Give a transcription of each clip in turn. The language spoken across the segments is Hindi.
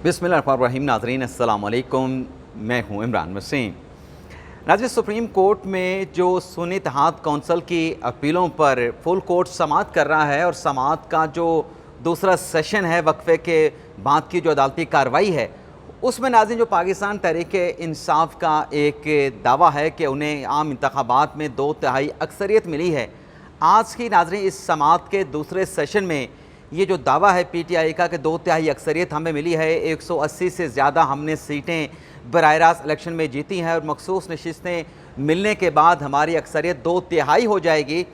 बिस्मिल्लाहिर्रहमानिर्रहीम। नाज़रीन अस्सलाम वालेकुम, मैं हूँ इमरान वसीम। नाज़रीन, सुप्रीम कोर्ट में जो सुन्नी इत्तेहाद कौंसिल की अपीलों पर फुल कोर्ट समाअत कर रहा है और समाअत का जो दूसरा सेशन है वक्फे के बाद की जो अदालती कार्रवाई है, उसमें नाज़रीन जो पाकिस्तान तहरीक इंसाफ का एक दावा है कि उन्हें आम इंतखाबात में 2/3 अक्सरियत मिली है। आज की नाज़रीन इस समाअत के दूसरे सेशन में ये जो दावा है PTI का कि 2/3 अक्सरियत हमें मिली है, 180 से ज़्यादा हमने सीटें बराह रास्त इलेक्शन में जीती हैं और मखसूस नशिस्तें मिलने के बाद हमारी अक्सरियत 2/3 हो जाएगी।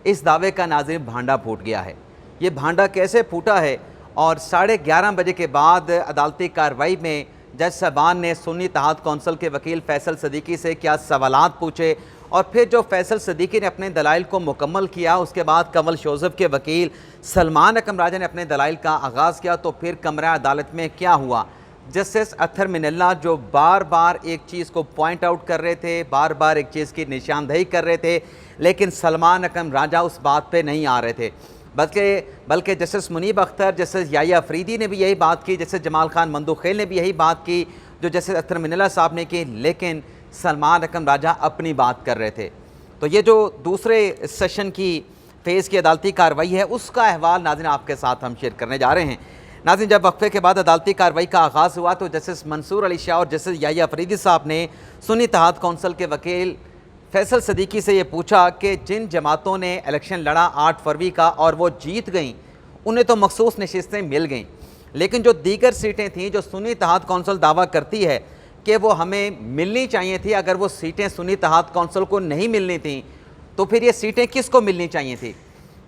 इस दावे का नाज़रीन भांडा फूट गया है। ये भांडा कैसे फूटा है और 11:30 बजे के बाद अदालती कार्रवाई में जज साहबान ने सुन्नी इत्तेहाद कौंसिल के वकील फैसल सदीकी से क्या सवालात पूछे और फिर जो फैसल सदीकी ने अपने दलाइल को मुकम्मल किया, उसके बाद कंवल जोसेफ के वकील सलमान अकरम राजा ने अपने दलाइल का आगाज़ किया। तो फिर कमरा अदालत में क्या हुआ? जस्टिस अत्तर मिनल्ला जो बार बार एक चीज़ को पॉइंट आउट कर रहे थे, बार बार एक चीज़ की निशानदेही कर रहे थे, लेकिन सलमान अकरम राजा उस बात पे नहीं आ रहे थे। बल्कि जस्टिस मुनीब अख्तर, जस्टिस याया अफरीदी ने भी यही बात की, जस्टिस जमाल खान मंदूखेल ने भी यही बात की जो जस्टिस अत्तर मिनल्ला साहब ने की, लेकिन सलमान अकरम राजा अपनी बात कर रहे थे। तो ये जो दूसरे सेशन की फ़ेज़ की अदालती कार्रवाई है, उसका अहवाल नाज़रीन आपके साथ हम शेयर करने जा रहे हैं। नाज़रीन, जब वक्फे के बाद अदालती कार्रवाई का आगाज़ हुआ तो जस्टिस मंसूर अली शाह और जस्टिस याया अफरीदी साहब ने सुन्नी इत्तेहाद कौंसिल के वकील फैसल सदीकी से ये पूछा कि जिन जमातों ने इलेक्शन लड़ा 8 फरवरी का और वो जीत गई, उन्हें तो मखसूस नशिस्तें मिल गईं, लेकिन जो दीगर सीटें थीं जो सुन्नी इत्तेहाद कौंसिल दावा करती है कि वो हमें मिलनी चाहिए थी, अगर वो सीटें सुन्नी इत्तेहाद कौंसिल को नहीं मिलनी थी तो फिर ये सीटें किसको मिलनी चाहिए थी?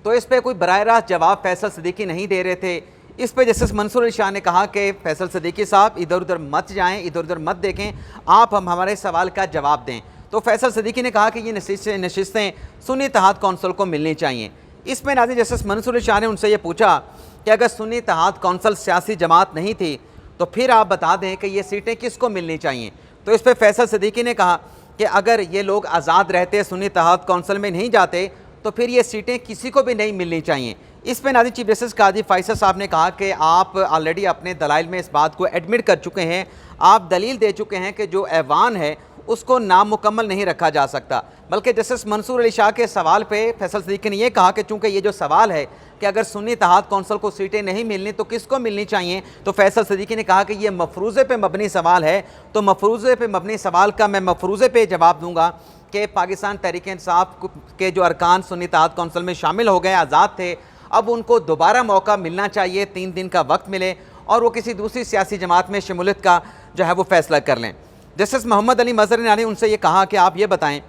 तो इस पर कोई बराह रास्त जवाब फैसल सदीकी नहीं दे रहे थे। इस पर जस्टिस मंसूर अली शाह ने कहा कि फैसल सदीकी साहब इधर उधर मत जाएं, इधर उधर मत देखें, आप हमारे सवाल का जवाब दें। तो फैसल सदीकी ने कहा कि ये नशिस्तें सुन्नी इत्तेहाद कौंसिल को मिलनी चाहिए। इसमें नाज़रीन जस्टिस मंसूर अली शाह ने उनसे ये पूछा कि अगर सुन्नी इत्तेहाद कौंसिल सियासी जमात नहीं थी तो फिर आप बता दें कि ये सीटें किसको मिलनी चाहिए। तो इस पर फैसल सदीकी ने कहा कि अगर ये लोग आज़ाद रहते, सुन्नी इत्तेहाद कौंसिल में नहीं जाते, तो फिर ये सीटें किसी को भी नहीं मिलनी चाहिए। इस पर नाज़रीन चीफ जस्टिस काजी फैसल साहब ने कहा कि आप ऑलरेडी अपने दलाइल में इस बात को एडमिट कर चुके हैं, आप दलील दे चुके हैं कि जो ऐवान है उसको नामुकम्मल नहीं रखा जा सकता। बल्कि जस्टिस मंसूर अली शाह के सवाल पे फैसल सदीकी ने यह कहा कि चूँकि ये जो सवाल है कि अगर सुन्नी इत्तेहाद कौंसिल को सीटें नहीं मिलनी तो किसको मिलनी चाहिए, तो फैसल सदीकी ने कहा कि ये मफरूज़े पे मबनी सवाल है, तो मफरूज़े पे मबनी सवाल का मैं मफरूज़े पे जवाब दूंगा कि पाकिस्तान तहरीक इंसाफ के जो अरकान सुन्नी इत्तेहाद कौंसिल में शामिल हो गए, आज़ाद थे, अब उनको दोबारा मौका मिलना चाहिए, 3 दिन का वक्त मिले और वो किसी दूसरी सियासी जमात में शमूलियत का जो है वो फैसला कर लें। जस्टिस मोहम्मद अली मज़हरी ने उनसे ये कहा कि आप ये बताएं,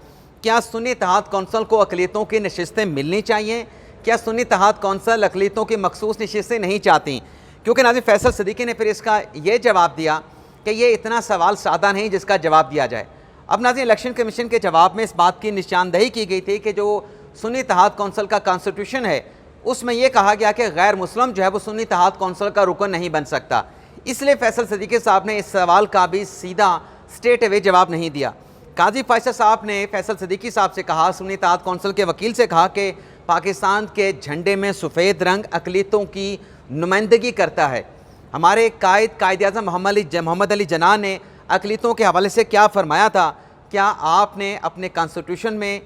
क्या सुन्नी इत्तेहाद कौंसिल को अक़लियतों की नशिस्तें मिलनी चाहिए? क्या सुन्नी इत्तेहाद कौंसिल अक़लियतों की मखसूस नशिस्तें नहीं चाहती? क्योंकि नाज़रीन फैसल सदीकी ने फिर इसका ये जवाब दिया कि ये इतना सवाल सादा नहीं जिसका जवाब दिया जाए। अब नाज़रीन इलेक्शन कमीशन के जवाब में इस बात की निशानदेही की गई थी कि जो सुन्नी इत्तेहाद कौंसिल का कॉन्स्टिट्यूशन है उसमें यह कहा गया कि गैर मुस्लिम जो है वो सुन्नी इत्तेहाद कौंसिल का रुकन नहीं बन सकता। इसलिए फैसल सदीकी साहब ने इस सवाल का भी सीधा स्ट्रेट अवे जवाब नहीं दिया। काजी फैसल साहब ने फैसल सदीकी साहब से कहा, सुन्नी इत्तेहाद कौंसिल के वकील से कहा कि पाकिस्तान के झंडे में सफ़ेद रंग अक़लियतों की नुमाइंदगी करता है। हमारे कायद आज़म मोहम्मद अली जिन्ना ने अक़लियतों के हवाले से क्या फरमाया था? क्या आपने अपने कॉन्स्टिट्यूशन में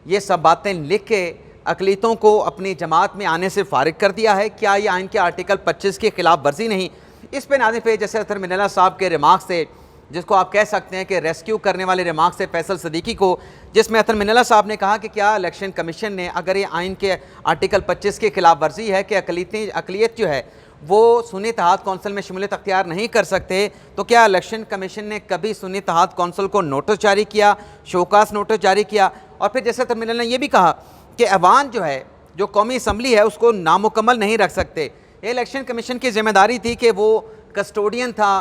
ये सब बातें लिख के अक़लियतों को अपनी जमात में आने से फ़ारिग कर दिया है? क्या ये आइन के आर्टिकल 25 की खिलाफ वर्जी नहीं? इस पर नाज़रीन पे जैसे अत्तर मिनल्ला साहब के रिमार्क्स थे, जिसको आप कह सकते हैं कि रेस्क्यू करने वाले रिमार्क्स से फैसल सदीकी को, जिसमें अत्तर मिनल्ला साहब ने कहा कि क्या इलेक्शन कमीशन ने, अगर ये आइन के आर्टिकल 25 की खिलाफ वर्जी है कि अक़लियत जो है वो सुन्नी इत्तेहाद कौंसिल में शमूलियत अख्तियार नहीं कर सकते, तो क्या इलेक्शन कमीशन ने कभी सुन्नी इत्तेहाद कौंसिल को नोटिस जारी किया, शोकास नोटिस जारी किया? और फिर जैसे अत्तर मिनल्ला ने यह भी कहा कि ऐवान जो है, जो कौमी असम्बली है, उसको नामुकम्मल नहीं रख सकते। ये इलेक्शन कमीशन की जिम्मेदारी थी कि वो कस्टोडियन था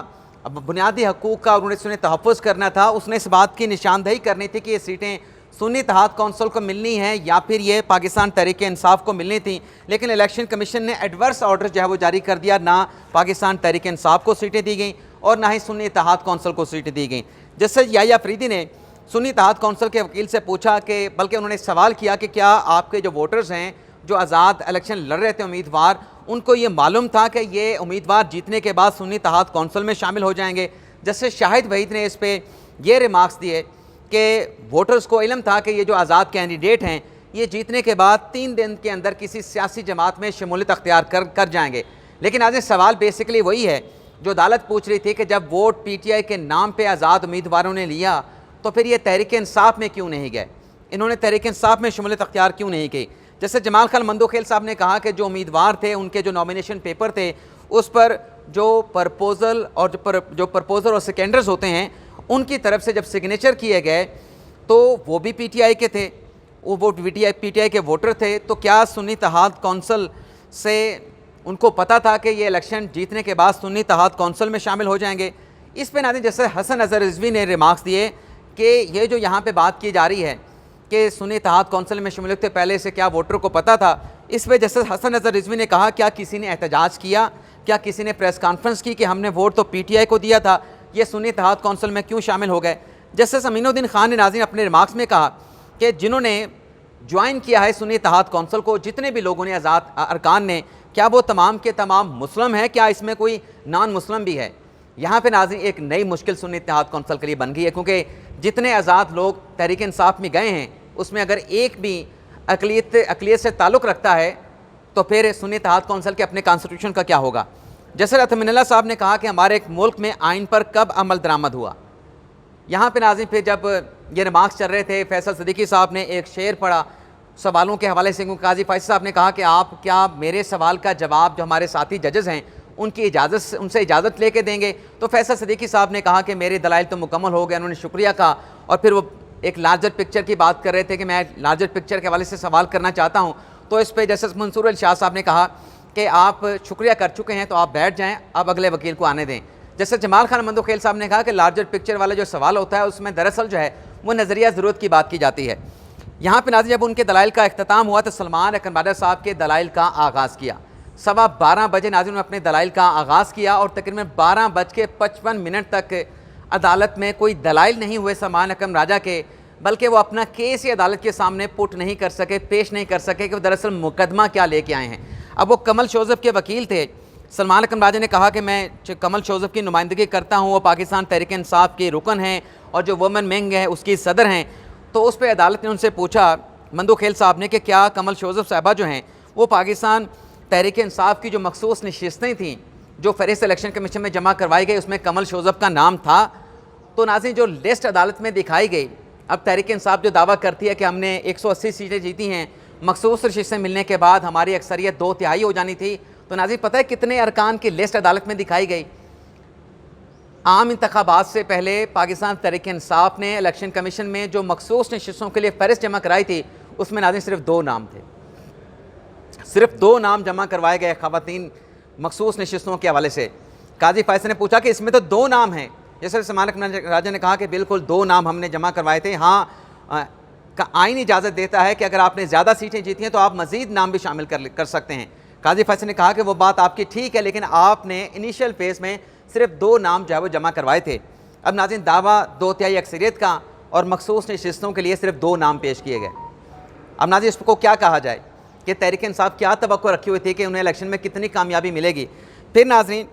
अब बुनियादी हकूक़ का, उन्होंने सुन्नी तहफ़्फ़ुज़ करना था, उसने इस बात की निशानदेही करनी थी कि ये सीटें सुन्नी इत्तेहाद कौंसिल को मिलनी है या फिर ये पाकिस्तान तहरीक इंसाफ को मिलनी थी। लेकिन इलेक्शन कमीशन ने एडवर्स ऑर्डर जो है वो जारी कर दिया, ना पाकिस्तान तहरीक इंसाफ को सीटें दी गई और ना ही सुन्नी इत्तेहाद कौंसिल को सीटें दी गई। जस्टिस याया अफरीदी ने सुन्नी इत्तेहाद कौंसिल के वकील से पूछा कि, बल्कि उन्होंने सवाल किया कि क्या आपके जो वोटर्स हैं जो आज़ाद इलेक्शन लड़ रहे थे उम्मीदवार, उनको ये मालूम था कि ये उम्मीदवार जीतने के बाद सुन्नी इत्तेहाद कौंसिल में शामिल हो जाएंगे। जैसे शाहिद वहीद ने इस पर ये रिमार्क्स दिए कि वोटर्स को इल्म था कि ये जो आज़ाद कैंडिडेट हैं ये जीतने के बाद 3 दिन के अंदर किसी सियासी जमात में शमूलियत अख्तियार कर जाएंगे। लेकिन आज सवाल बेसिकली वही है जो अदालत पूछ रही थी कि जब वोट PTI के नाम पे आज़ाद उम्मीदवारों ने लिया तो फिर ये तहरीक इंसाफ में क्यों नहीं गए, इन्होंने तहरीक इंसाफ में शमूलियत अख्तियार क्यों नहीं की। जैसे जमाल खान मंदोखेल साहब ने कहा कि जो उम्मीदवार थे उनके जो नॉमिनेशन पेपर थे उस पर जो प्रपोज़ल और सेकेंडर्स होते हैं उनकी तरफ से जब सिग्नेचर किए गए तो वो भी PTI के थे, वो PTI के वोटर थे। तो क्या सुन्नी इत्तेहाद कौंसिल से उनको पता था कि ये इलेक्शन जीतने के बाद सुन्नी इत्तेहाद कौंसिल में शामिल हो जाएंगे। इस पे नाज़रीन जैसे हसन अज़हर रिज़वी ने रिमार्क्स दिए कि ये जो यहाँ पे बात की जा रही है कि सुन्नी इत्तेहाद कौंसिल में शमूलियत पहले से क्या वोटर को पता था, इस पर जैसे हसन अज़हर रिज़वी ने कहा क्या किसी ने एहतजाज किया, क्या किसी ने प्रेस कॉन्फ्रेंस की कि हमने वोट तो PTI को दिया था, ये सुन्नी इत्तेहाद कौंसिल में क्यों शामिल हो गए। जस्टिस अमीनुद्दीन खान ने नाज़रीन अपने रिमार्क्स में कहा कि जिन्होंने ज्वाइन किया है सुन्नी इत्तेहाद कौंसिल को, जितने भी लोगों ने आज़ाद अरकान ने, क्या वो तमाम के तमाम मुस्लिम हैं, क्या इसमें कोई नॉन मुस्लिम भी है। यहाँ पे नाज़रीन एक नई मुश्किल सुन्नी इत्तेहाद कौंसिल के लिए बन गई है, क्योंकि जितने आज़ाद लोग तहरीक इंसाफ में गए हैं उसमें अगर एक भी अक़लियत से ताल्लुक़ रखता है तो फिर सुन्नी इत्तेहाद कौंसिल के अपने कॉन्स्टिट्यूशन का क्या होगा। जैसे अतमिनुल्लाह साहब ने कहा कि हमारे एक मुल्क में आइन पर कब अमल दरामद हुआ। यहाँ पे नाज़रीन फिर जब ये रिमार्क्स चल रहे थे फैसल सिद्दीकी साहब ने एक शेर पढ़ा सवालों के हवाले से, क्योंकि काजी फैसल साहब ने कहा कि आप क्या मेरे सवाल का जवाब जो हमारे साथी जजेस हैं उनसे इजाज़त लेके देंगे। तो फैसल सिद्दीकी साहब ने कहा कि मेरे दलाइल तो मुकम्मल हो गए, उन्होंने शुक्रिया कहा और फिर वो एक लार्जर पिक्चर की बात कर रहे थे कि मैं लार्जर पिक्चर के हवाले से सवाल करना चाहता हूँ। तो इस पर जस्टिस मंसूर अली शाह साहब ने कहा कि आप शुक्रिया कर चुके हैं तो आप बैठ जाएँ, अब अगले वकील को आने दें। जैसे जमाल खान मंदोखेल साहब ने कहा कि लार्जर पिक्चर वाला जो सवाल होता है उसमें दरअसल जो है वो नज़रिया ज़रूरत की बात की जाती है। यहाँ पे नाज़रीन जब उनके दलाइल का अख्ताम हुआ तो सलमान अकरम साहब के दलाइल का आगाज़ किया। 12:15 बजे नाज़रीन ने अपने दलाइल का आगाज़ किया और तकरीबन 12:55 तक अदालत में कोई दलाइल नहीं हुए सलमान अकरम राजा के, बल्कि वो अपना केस ही अदालत के सामने पुट नहीं कर सके, पेश नहीं कर सके कि वो दरअसल मुकदमा क्या लेके आए हैं। अब वो कमल शोज़फ़ के वकील थे। सलमान अकरम राजा ने कहा कि मैं कमल शोज़फ़ की नुमाइंदगी करता हूँ, वो पाकिस्तान तहरीक इंसाफ के रुकन हैं और जो वुमेन विंग है उसकी सदर हैं। तो उस पर अदालत ने उनसे पूछा मंदोखेल साहब ने कि क्या कमल शोज़फ़ साहबा जो हैं वो पाकिस्तान तहरीक इंसाफ की जो मखसूस नशिस्तें थीं जो फ़हरिस्त इलेक्शन कमीशन में जमा करवाई गई उसमें कमल शोज़फ़ का नाम था। तो नाज़रीन जो लिस्ट अदालत में दिखाई गई, अब तहरीक इंसाफ जो दावा करती है कि हमने 180 सीटें जीती हैं, मखसूस नशिस्तें मिलने के बाद हमारी अक्सरियत 2/3 हो जानी थी। तो नाज़रीन पता है कितने अरकान की लिस्ट अदालत में दिखाई गई। आम इंतखाबात से पहले पाकिस्तान तहरीक इंसाफ ने इलेक्शन कमीशन में जो मखसूस नशिस्तों के लिए फ़हरिस्त जमा कराई थी उसमें नाज़रीन सिर्फ 2 नाम थे, सिर्फ 2 नाम जमा करवाए गए ख़वातीन मखसूस नशिस्तों के हवाले से। काजी फैसल ने पूछा कि इसमें तो 2 नाम हैं। जैसे सलमान अकरम राजा ने कहा कि बिल्कुल 2 नाम हमने जमा करवाए थे। हाँ, का आइन इजाज़त देता है कि अगर आपने ज़्यादा सीटें जीती हैं तो आप मज़ीद नाम भी शामिल कर सकते हैं। काजी फैसल ने कहा कि वो बात आपकी ठीक है, लेकिन आपने इनिशियल फेज़ में सिर्फ 2 नाम जो है वो जमा करवाए थे। अब नाज़रीन दावा 2/3 अक्सरियत का और मखसूस नशिस्तों के लिए सिर्फ 2 नाम पेश किए गए। अब नाज़रीन इसको क्या कहा जाए कि तहरीक इंसाफ क्या तवक्को रखी हुई थी कि उन्हें इलेक्शन में कितनी कामयाबी मिलेगी। फिर नाज़रीन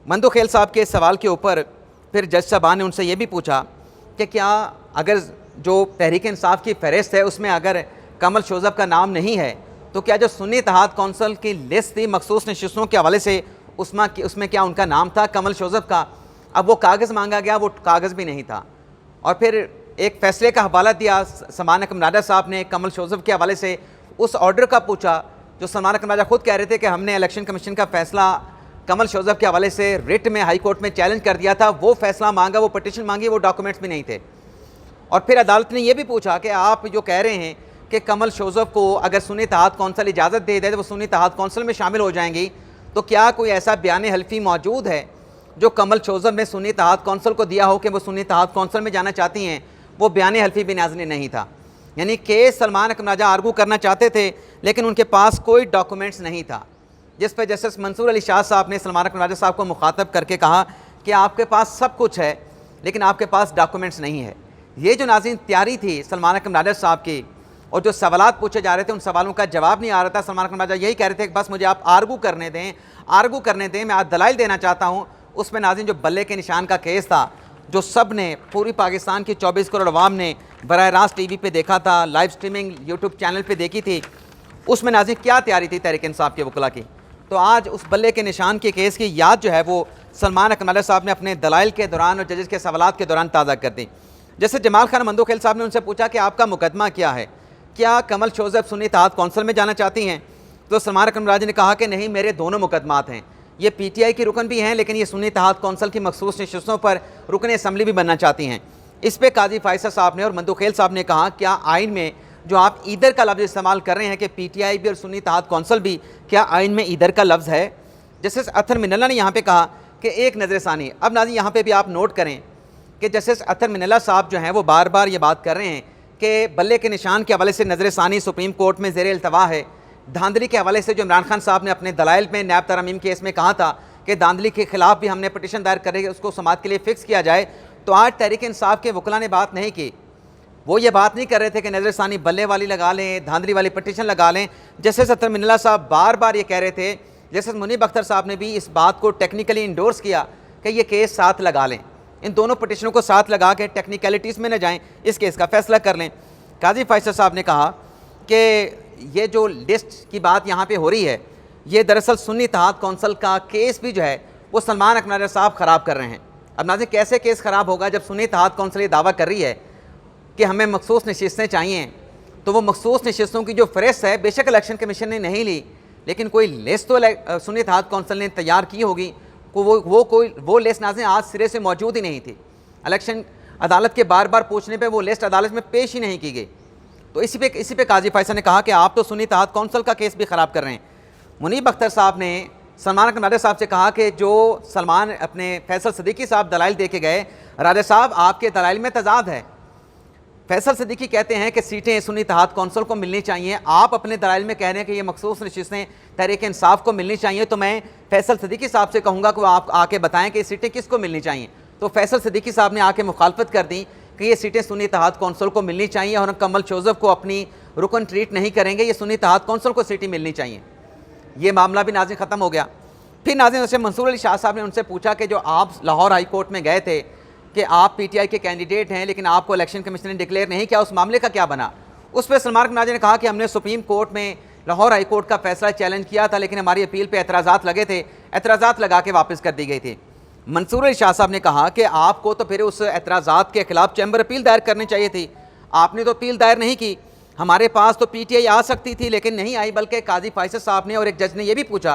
मंदोखेल साहब के सवाल के ऊपर फिर जज साहबान ने उनसे ये भी पूछा कि क्या अगर जो तहरीक इंसाफ की फ़हरिस्त है उसमें अगर कमल शोज़फ़ का नाम नहीं है तो क्या जो सुन्नी इत्तेहाद कौंसिल की लिस्ट थी मखसूस नशिस्तों के हवाले से उसमें क्या उनका नाम था कमल शोज़फ़ का। अब वो कागज़ मांगा गया, वो कागज़ भी नहीं था। और फिर एक फ़ैसले का हवाला दिया सलमान अकरम राजा साहब ने कमल शोज़फ़ के हवाले से, उस ऑर्डर का पूछा जो सलमान अकरम राजा खुद कह रहे थे कि हमने इलेक्शन कमीशन का फ़ैसला कमल शोज़फ़ के हवाले से रिट में हाई कोर्ट में चैलेंज कर दिया था, वो फ़ैसला मांगा, वो पटिशन मांगी, वो डॉक्यूमेंट्स भी नहीं थे। और फिर अदालत ने यह भी पूछा कि आप जो कह रहे हैं कि कमल शोज़फ़ को अगर सुन्नी इत्तेहाद कौंसिल इजाज़त दे दे तो वो सुन्नी इत्तेहाद कौंसिल में शामिल हो जाएंगी, तो क्या कोई ऐसा बयान हल्फी मौजूद है जो कमल शोज़फ़ ने सुन्नी इत्तेहाद कौंसिल को दिया हो कि वो सुन्नी इत्तेहाद कौंसिल में जाना चाहती हैं। वो बयान हल्फी भी नाज़रीन नहीं था। यानी कि सलमान अकरम राजा आर्गू करना चाहते थे लेकिन उनके पास कोई डॉक्यूमेंट्स नहीं था, जिस पर जस्टिस मंसूर अली शाह साहब ने सलमान अकरम राजा साहब को मुखातब करके कहा कि आपके पास सब कुछ है लेकिन आपके पास डॉक्यूमेंट्स नहीं है। ये जो नाज़रीन तैयारी थी सलमान अकरम राजा साहब की और जो सवालात पूछे जा रहे थे उन सवालों का जवाब नहीं आ रहा था। सलमान अकरम राजा यही कह रहे थे कि बस मुझे आप आर्गू करने दें, मैं आज दलाइल देना चाहता हूँ। उसमें नाज़रीन जो बल्ले के निशान का केस था, जो सब ने, पूरी पाकिस्तान की 24 करोड़ अवाम ने बराह रास्त टीवी पे देखा था, लाइव स्ट्रीमिंग यूट्यूब चैनल पे देखी थी, उसमें नाज़रीन क्या तैयारी थी तहरीक इंसाफ के वकला की। तो आज उस बल्ले के निशान के केस की याद जो है वो सलमान अकरम राजा साहब ने अपने दलाइल के दौरान और जजेस के सवालात के दौरान ताज़ा कर दी। जैसे जमाल खान मंदोखेल साहब ने उनसे पूछा कि आपका मुकदमा क्या है, क्या कमल शोज़ब सुन्नी इत्तेहाद कौंसिल में जाना चाहती हैं? तो सलमान अकरम राजा ने कहा कि नहीं, मेरे दोनों मुकदमात हैं, ये PTI की रुकन भी हैं, लेकिन ये सुन्नी इत्तेहाद कौंसिल की मखसूस नशिस्तों पर रुकन असम्बली भी बनना चाहती हैं। इस पर काजी फायसर साहब ने और मंदोखेल साहब ने कहा, क्या आइन में जो आप ईदर का लफ्ज़ इस्तेमाल कर रहे हैं कि PTI भी और सुन्नी इत्तेहाद कौंसिल भी, क्या आइन में ईदर का लफ्ज़ है? जस्टिस अतर मिनल्ला ने यहाँ पे कहा कि एक नज़र सानी। अब नाज़रीन यहाँ पे भी आप नोट करें कि जस्टिस अतर मिनल्ला साहब जो हैं वो बार बार ये बात कर रहे हैं कि बल्ले के निशान के हवाले से नज़र सानी सुप्रीम कोर्ट में ज़ेर इल्तवा है। धांधली के हवाले से जो इमरान खान साहब ने अपने दलाइल में नैब तरमीम केस में कहा था कि धांधली के खिलाफ भी हमने पटिशन दायर करेंगे, उसको समाअत के लिए फ़िक्स किया जाए, तो आज तहरीक इंसाफ के वकला ने बात नहीं की। वो ये बात नहीं कर रहे थे कि नज़र सानी बल्ले वाली लगा लें, धांधली वाली पटिशन लगा लें। जस्टिस अतर मिनल्ला साहब बार बार ये कह रहे थे। जस्टिस मुनीब अख्तर साहब ने भी इस बात को टेक्निकली इंडोर्स किया कि ये केस साथ लगा लें, इन दोनों पटिशनों को साथ लगा के टेक्निकलिटीज़ में न जाएँ, इस केस का फैसला कर लें। काजी फायसर साहब ने कहा कि ये जो लिस्ट की बात यहाँ पे हो रही है, ये दरअसल सुन्नी इत्तेहाद कौंसिल का केस भी जो है वो सलमान अकरम राजा साहब ख़राब कर रहे हैं। अब नाज़रीन कैसे केस ख़राब होगा जब सुन्नी इत्तेहाद कौंसिल ये दावा कर रही है कि हमें मखसूस नशिस्तें चाहिए, तो वो मखसूस नशिस्तों की जो फ़हरिस्त है बेशक इलेक्शन कमीशन ने नहीं ली, लेकिन कोई लिस्ट तो सुन्नी इत्तेहाद कौंसिल ने तैयार की होगी। वो लिस्ट नाज़रीन आज सिरे से मौजूद ही नहीं थी। इलेक्शन अदालत के बार बार पूछने पे वो लिस्ट अदालत में पेश ही नहीं की गई। तो इसी पे काजी फायसर ने कहा कि आप तो सुन्नी इत्तेहाद कौंसिल का केस भी ख़राब कर रहे हैं। मुनीब अख्तर साहब ने सलमान अकरम राजा साहब से कहा कि जो सलमान अपने फैसल सिद्दीकी साहब दलाइल दे के गए, राजा साहब आपके दलाइल में तजाद है। फैसल सिद्दीकी कहते हैं कि सीटें सुन्नी इत्तेहाद कौंसिल को मिलनी चाहिए, आप अपने दलाइल में कह रहे हैं कि ये मखसूस नशिस्तें तहरीक इंसाफ को मिलनी चाहिए। तो मैं फैसल सिद्दीकी साहब से कहूँगा कि आप आके बताएँ कि सीटें किसको मिलनी चाहिए। तो फैसल सिद्दीकी साहब ने आके मुखालफत कर दी कि ये सीटें सुन्नी इत्तेहाद कौंसिल को मिलनी चाहिए और हम कमल शोज़ब को अपनी रुकन ट्रीट नहीं करेंगे, ये सुन्नी इत्तेहाद कौंसिल को सीटें मिलनी चाहिए। ये मामला भी नाज़रीन ख़त्म हो गया। फिर नाज़रीन उससे मंसूर अली शाह साहब ने उनसे पूछा कि जो आप लाहौर हाई कोर्ट में गए थे कि आप PTI के कैंडिडेट हैं, लेकिन आपको इलेक्शन कमीशन ने डिक्लेयर नहीं किया, उस मामले का क्या बना? उस पर सलमान अकरम राजा ने कहा कि हमने सुप्रीम कोर्ट में लाहौर हाई कोर्ट का फैसला चैलेंज किया था, लेकिन हमारी अपील पर एतराज़ात लगे थे, एतराज़ात लगा के वापस कर दी गई थी। मंसूर अली शाह साहब ने कहा कि आपको तो फिर उस एतराज़ात के खिलाफ चैम्बर अपील दायर करनी चाहिए थी, आपने तो अपील दायर नहीं की। हमारे पास तो PTI आ सकती थी लेकिन नहीं आई, बल्कि काजी फायसर साहब ने और एक जज ने यह भी पूछा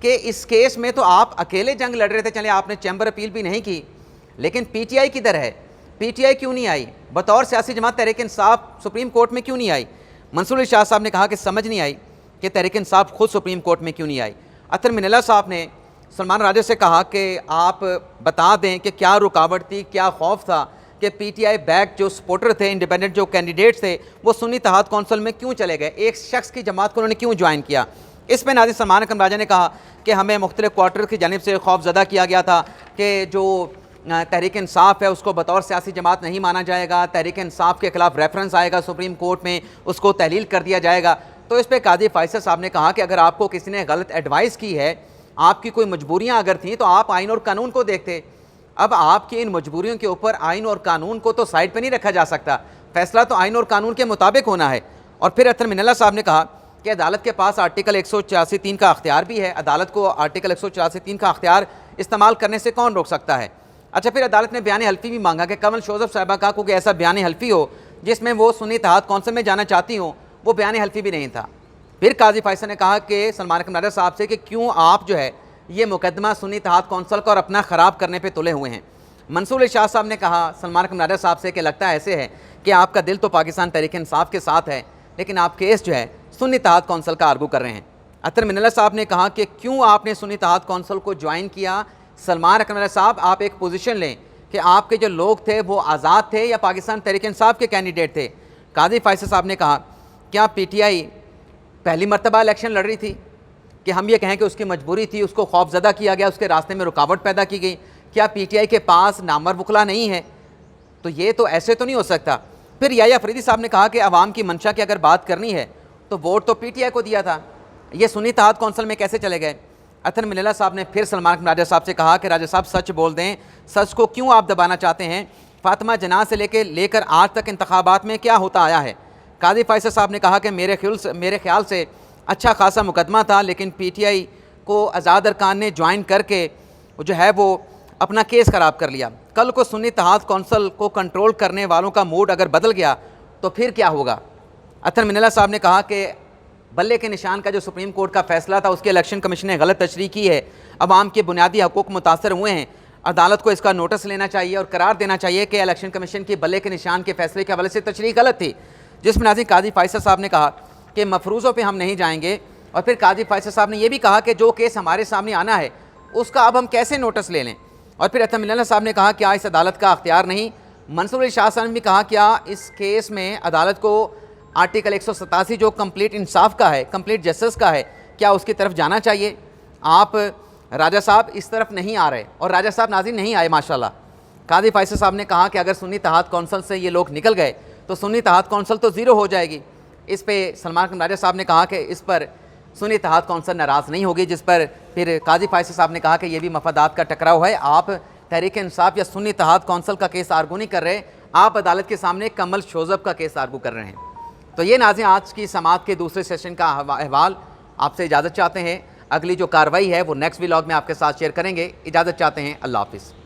कि इस केस में तो आप अकेले जंग लड़ रहे थे, चले आपने चैम्बर अपील भी नहीं की, लेकिन PTI किधर है? PTI क्यों नहीं आई? बतौर सियासी जमात तहरीक इंसाफ सुप्रीम कोर्ट में क्यों नहीं आई? मंसूर अली शाह साहब ने कहा कि समझ नहीं आई कि तहरीक इंसाफ खुद सुप्रीम कोर्ट में क्यों नहीं आई। अतर मिनल्ला साहब ने सलमान राजा से कहा कि आप बता दें कि क्या रुकावट थी, क्या खौफ था कि PTI बैक जो सपोर्टर थे, इंडिपेंडेंट जो कैंडिडेट्स थे, वो सुन्नी इत्तेहाद कौंसिल में क्यों चले गए, एक शख्स की जमात को उन्होंने क्यों ज्वाइन किया। इस पर नाज़रीन सलमान अकरम राजा ने कहा कि हमें मुख्तलिफ क्वार्टर की जानिब से खौफजदा किया गया था कि जो तहरीक इंसाफ है उसको बतौर सियासी जमात नहीं माना जाएगा, तहरीक इंसाफ के खिलाफ रेफरेंस आएगा सुप्रीम कोर्ट में, उसको तहलील कर दिया जाएगा। तो इस पर काजी फायसर साहब ने कहा कि अगर आपको किसी ने गलत एडवाइस की है, आपकी कोई मजबूरियाँ अगर थीं, तो आप आइन और कानून को देखते। अब आपकी इन मजबूरियों के ऊपर आइन और कानून को तो साइड पे नहीं रखा जा सकता, फैसला तो आइन और कानून के मुताबिक होना है। और फिर अतर मिनल्ला साहब ने कहा कि अदालत के पास आर्टिकल 184(3) का अख्तियार भी है, अदालत को आर्टिकल 184(3) का अख्तियार इस्तेमाल करने से कौन रोक सकता है। अच्छा, फिर अदालत ने बयान हल्फी भी मांगा कि कमल शोज़ब साहिबा का कोई ऐसा बयान हल्फी हो जिसमें वो सुन्नी इत्तेहाद कौंसिल में जाना चाहती हो, वो बयान हल्फी भी नहीं था। फिर काजी फायसर ने कहा कि सलमान अकरम राजा साहब से कि क्यों आप जो है ये मुकदमा सुन्नी इत्तेहाद कौंसिल का और अपना ख़राब करने पर तुले हुए हैं। मंसूर अली शाह साहब ने कहा सलमान अकरम राजा साहब से कि लगता है ऐसे है कि आपका दिल तो पाकिस्तान तहरीक इंसाफ के साथ है, लेकिन आप केस जो है सुन्नी इत्तेहाद कौंसिल का आर्गू कर रहे हैं। अतर मिनल्ला साहब ने कहा कि क्यों आपने सुन्नी इत्तेहाद कौंसिल को ज्वाइन किया। सलमान अकरम राजा साहब, आप एक पोजीशन लें कि आपके जो लोग थे वो आज़ाद थे या पाकिस्तान तहरीक इंसाफ के कैंडिडेट थे। काजी फायसर साहब ने कहा क्या PTI पहली मरतबा इलेक्शन लड़ रही थी कि हम ये कहें कि उसकी मजबूरी थी, उसको खौफजदा किया गया, उसके रास्ते में रुकावट पैदा की गई? क्या PTI के पास नामवर वकला नहीं है? तो ये तो ऐसे तो नहीं हो सकता। फिर याया फरीदी साहब ने कहा कि अवाम की मंशा की अगर बात करनी है तो वोट तो PTI को दिया था, ये सुन्नी इत्तेहाद कौंसिल में कैसे चले गए। अथर मिनेला साहब ने फिर सलमान राजा साहब से कहा कि राजा साहब सच बोल दें, सच को क्यों आप दबाना चाहते हैं। फातिमा जना से लेकर आज तक इंतखाबात में क्या होता आया है। काजी फैसल साहब ने कहा कि मेरे ख्याल से अच्छा खासा मुकदमा था, लेकिन PTI को आज़ाद अरकान ने ज्वाइन करके जो है वो अपना केस ख़राब कर लिया। कल को सुन्नी इत्तेहाद कौंसिल को कंट्रोल करने वालों का मूड अगर बदल गया तो फिर क्या होगा। अथर मिनेला साहब ने कहा कि बल्ले के निशान का जो सुप्रीम कोर्ट का फैसला था उसके इलेक्शन कमीशन ने गलत तशरीह की है, अवाम के बुनियादी हकूक़ मुतासर हुए हैं, अदालत को इसका नोटिस लेना चाहिए और करार देना चाहिए कि इलेक्शन कमीशन की बल्ले के निशान के फैसले के हवाले से तशरीह गलत थी। जिसमें नाज़रीन काजी फैसल साहब ने कहा कि मफरूज़ों पर हम नहीं जाएंगे, और फिर काजी फैसल साहब ने यह भी कहा कि जो केस हमारे सामने आना है उसका अब हम कैसे नोटिस ले लें। और फिर अथर मिनेला साहब ने कहा क्या इस अदालत का अख्तियार नहीं। मंसूर अली शाह साहब ने भी कहा क्या इस केस में अदालत को आर्टिकल 187 जो कंप्लीट इंसाफ का है, कंप्लीट जस्टिस का है, क्या उसकी तरफ जाना चाहिए। आप राजा साहब इस तरफ नहीं आ रहे, और राजा साहब नाज़रीन नहीं आए माशाल्लाह। काजी फैसल साहब ने कहा कि अगर सुन्नी इत्तेहाद कौंसिल से ये लोग निकल गए तो सुन्नी इत्तेहाद कौंसिल तो ज़ीरो हो जाएगी। इस पर सलमान राजा साहब ने कहा कि इस पर सुन्नी इत्तेहाद कौंसिल नाराज़ नहीं होगी, जिस पर फिर काजी फैसल साहब ने कहा कि यह भी मफादात का टकराव है। आप तहरीक इंसाफ या सुन्नी इत्तेहाद कौंसिल का केस आर्गू नहीं कर रहे, आप अदालत के सामने कमल शोज़ब का केस आर्गू कर रहे हैं। तो ये नाज़रीन आज की समाअत के दूसरे सेशन का अहवाल। आपसे इजाज़त चाहते हैं, अगली जो कार्रवाई है वो नेक्स्ट व्लॉग में आपके साथ शेयर करेंगे। इजाज़त चाहते हैं, अल्लाह हाफ़िज़।